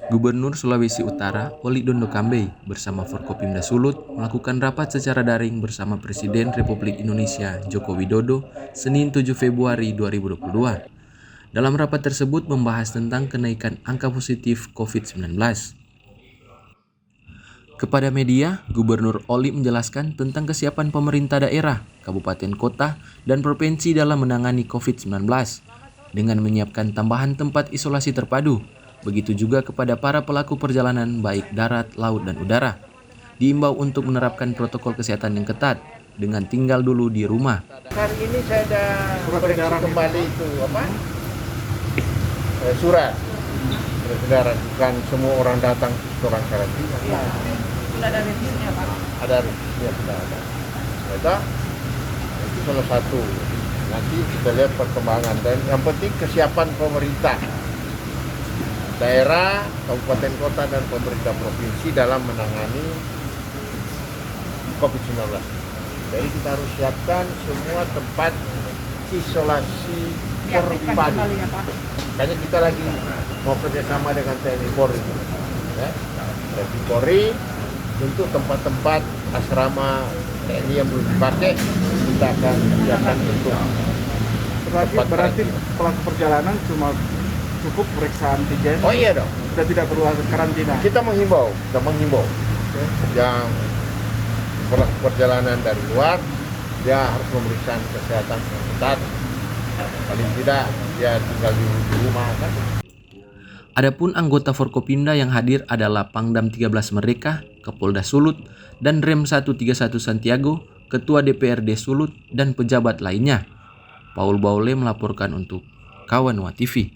Gubernur Sulawesi Utara, Oli Dondo Kambe, bersama Forkopimda Sulut melakukan rapat secara daring bersama Presiden Republik Indonesia Joko Widodo Senin 7 Februari 2022. Dalam rapat tersebut membahas tentang kenaikan angka positif COVID-19. Kepada media, Gubernur Oli menjelaskan tentang kesiapan pemerintah daerah, kabupaten kota, dan provinsi dalam menangani COVID-19 dengan menyiapkan tambahan tempat isolasi terpadu. Begitu juga kepada para pelaku perjalanan baik darat, laut, dan udara. Diimbau untuk menerapkan protokol kesehatan yang ketat dengan tinggal dulu di rumah. Hari ini saya ada koreksi kembali itu surat edaran, bukan semua orang datang ke orang karantina. Ya, sudah ada revisinya Pak. Ada revisinya, sudah ada. Itu salah satu. Nanti kita lihat perkembangan dan yang penting kesiapan pemerintah daerah, kabupaten kota, dan pemerintah provinsi dalam menangani COVID-19. Jadi kita harus siapkan semua tempat isolasi terpadu. Ya, Pak. Makanya kita lagi mau kerjasama dengan TNI Polri. Ya. TNI Polri untuk tempat-tempat asrama TNI yang belum dipakai, kita akan siapkan untuk Berarti pelaku perjalanan cuma cukup periksa antigen. Oh iya dong. Sudah tidak perlu karantina. Kita menghimbau yang perjalanan dari luar, dia harus memeriksa kesehatan yang ketat. Paling tidak dia tinggal di rumah kan. Adapun anggota Forkopimda yang hadir adalah Pangdam 13 Merdeka, Kapolda Sulut, dan Rem 131 Santiago, Ketua DPRD Sulut, dan pejabat lainnya. Paul Baule melaporkan untuk Kawanwa TV.